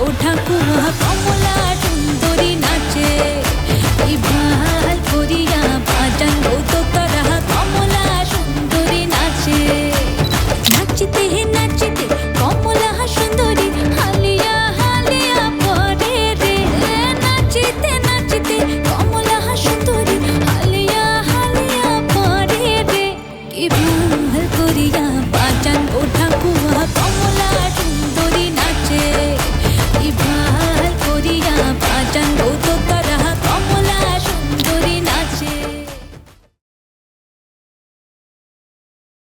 ও ঠাকুমা কমলা সুন্দরী নাচে এই ভাল করিয়া বাজান ও দোতারা কমলা সুন্দরী নাচে নাচিতে নাচিতে কমলা সুন্দরী হালিয়া হালিয়া পরে রে নাচিতে নাচিতে কমলা সুন্দরী হালিয়া হালিয়া পরে রে কি ভাল করিয়া বাজান ও ঠাকুমা